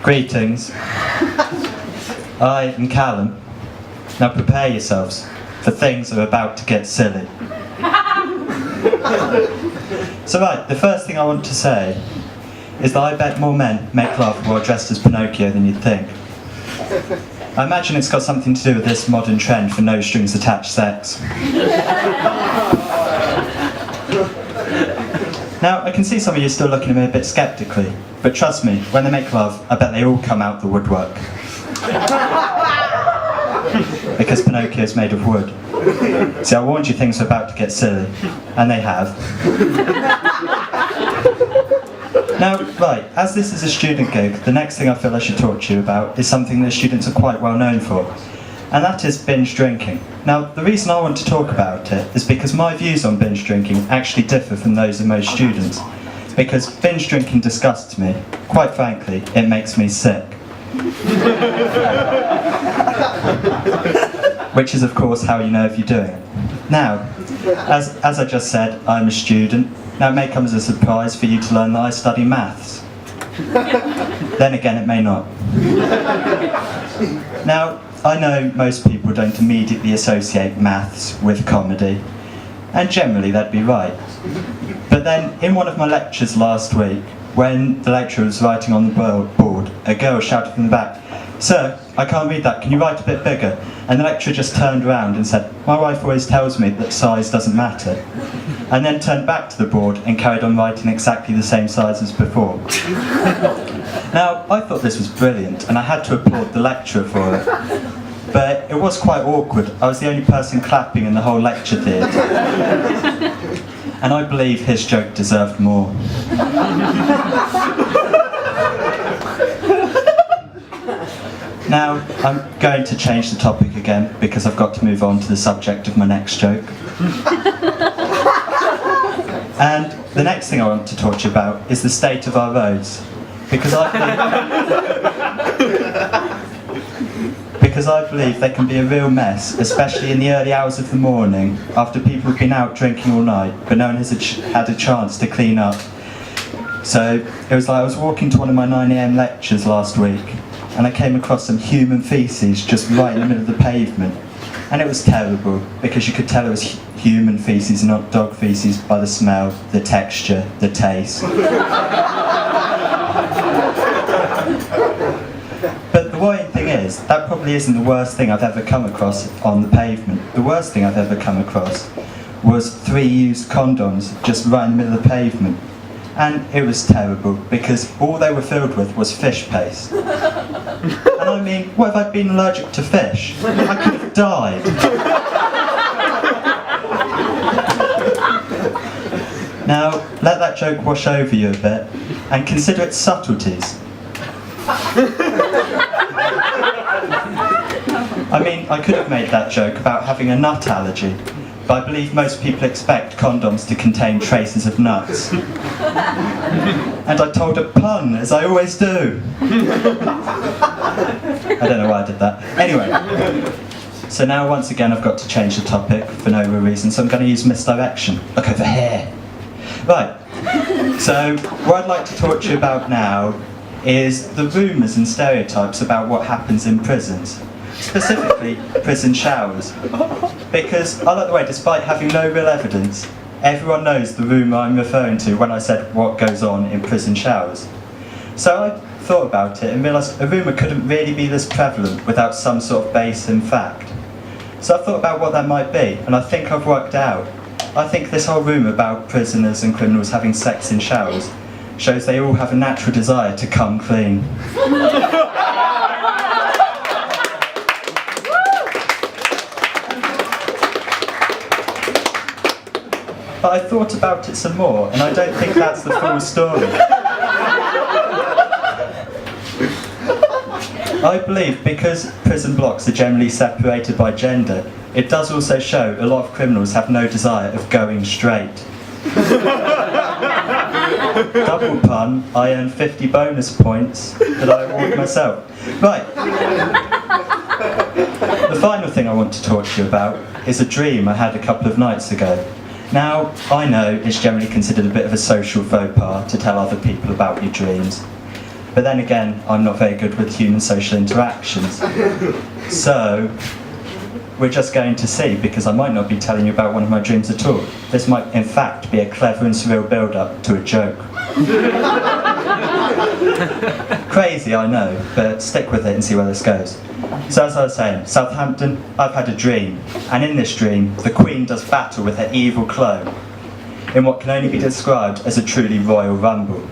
Greetings. I am Calum. Now prepare yourselves, for things are about to get silly. So right, the first thing I want to say is that I bet more men make love while dressed as Pinocchio than you'd think. I imagine it's got something to do with this modern trend for no strings attached sex. Now, I can see some of you still looking at me a bit sceptically, but trust me, when they make love, I bet they all come out the woodwork. Because Pinocchio's made of wood. See, I warned you things were about to get silly, and they have. Now, right, as this is a student gig, the next thing I feel I should talk to you about is something that students are quite well known for, and that is binge drinking. Now, the reason I want to talk about it is because my views on binge drinking actually differ from those of most students, because binge drinking disgusts me. Quite frankly, it makes me sick. Which is, of course, how you know if you're doing it. Now, as I just said, I'm a student. Now, it may come as a surprise for you to learn that I study maths. Then again, it may not. Now, I know most people don't immediately associate maths with comedy, and generally that'd be right. But then, in one of my lectures last week, when the lecturer was writing on the board, a girl shouted from the back, "Sir, I can't read that, can you write a bit bigger?" And the lecturer just turned around and said, "My wife always tells me that size doesn't matter." And then turned back to the board and carried on writing exactly the same size as before. Now, I thought this was brilliant, and I had to applaud the lecturer for it. But it was quite awkward. I was the only person clapping in the whole lecture theatre. And I believe his joke deserved more. Now, I'm going to change the topic again, because I've got to move on to the subject of my next joke. And the next thing I want to talk to you about is the state of our roads. Because I believe they can be a real mess, especially in the early hours of the morning, after people have been out drinking all night, but no one has had a chance to clean up. So, it was like I was walking to one of my 9 AM lectures last week, and I came across some human faeces just right in the middle of the pavement. And it was terrible, because you could tell it was human faeces, not dog faeces, by the smell, the texture, the taste. But the worrying thing is, that probably isn't the worst thing I've ever come across on the pavement. The worst thing I've ever come across was 3 used condoms just right in the middle of the pavement. And it was terrible, because all they were filled with was fish paste. And I mean, what if I'd been allergic to fish? I could have died. Now, let that joke wash over you a bit, and consider its subtleties. I mean, I could have made that joke about having a nut allergy, but I believe most people expect condoms to contain traces of nuts. And I told a pun, as I always do. I don't know why I did that. Anyway, so now once again I've got to change the topic for no real reason, so I'm going to use misdirection. Look over here. Right, so what I'd like to talk to you about now is the rumours and stereotypes about what happens in prisons. Specifically, prison showers. Because, I like the way, despite having no real evidence, everyone knows the rumour I'm referring to when I said what goes on in prison showers. So I thought about it and realised a rumour couldn't really be this prevalent without some sort of base in fact. So I thought about what that might be, and I think I've worked out. I think this whole rumour about prisoners and criminals having sex in showers shows they all have a natural desire to come clean. But I thought about it some more, and I don't think that's the full story. I believe because prison blocks are generally separated by gender, it does also show a lot of criminals have no desire of going straight. Double pun, I earn 50 bonus points that I award myself. Right. The final thing I want to talk to you about is a dream I had a couple of nights ago. Now, I know it's generally considered a bit of a social faux pas to tell other people about your dreams. but then again, I'm not very good with human social interactions. So, we're just going to see, because I might not be telling you about one of my dreams at all. This might, in fact, be a clever and surreal build-up to a joke. Crazy, I know, but stick with it and see where this goes. So as I was saying, Southampton, I've had a dream, and in this dream, the Queen does battle with her evil clone in what can only be described as a truly royal rumble.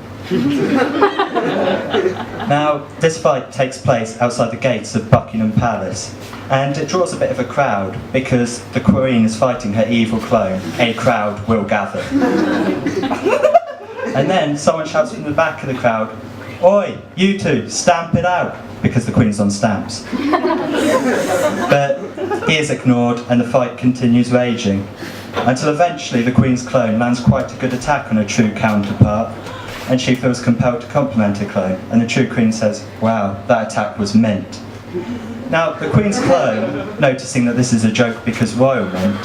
Now, this fight takes place outside the gates of Buckingham Palace, and it draws a bit of a crowd because the Queen is fighting her evil clone. A crowd will gather. And then someone shouts from the back of the crowd, "Oi, you two, stamp it out," because the Queen's on stamps. But he is ignored and the fight continues raging, until eventually the Queen's clone lands quite a good attack on her true counterpart, and she feels compelled to compliment her clone, and the true Queen says, "Wow, that attack was mint." Now, the Queen's clone, noticing that this is a joke because royal mint,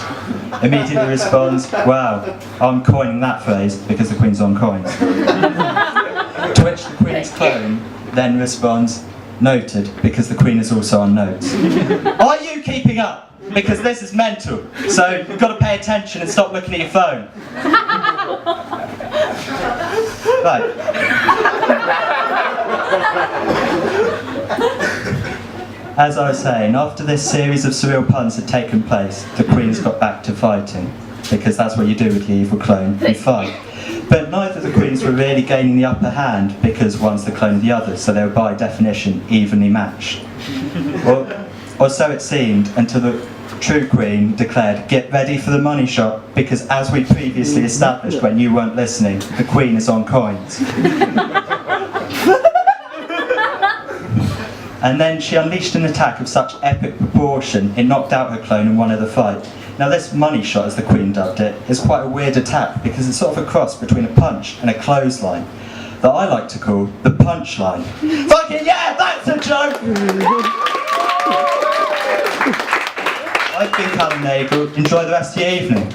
immediately responds, "Wow, I'm coining that phrase because the Queen's on coins." To which the Queen's clone then responds, "Noted, because the Queen is also on notes." Are you keeping up? Because this is mental, so you've got to pay attention and stop looking at your phone. Right. As I was saying, after this series of surreal puns had taken place, the Queen's got back to fighting, because that's what you do with your evil clone, you fight. But neither of the Queens were really gaining the upper hand, because one's the clone of the other, so they were by definition evenly matched. Or so it seemed, until the true Queen declared, "Get ready for the money shot, because as we previously established when you weren't listening, the Queen is on coins." And then she unleashed an attack of such epic proportion, it knocked out her clone and won her the fight. Now this money shot, as the Queen dubbed it, is quite a weird attack because it's sort of a cross between a punch and a clothesline that I like to call the punchline. Fucking yeah, that's a joke! I've been Calum Nagle. Enjoy the rest of your evening.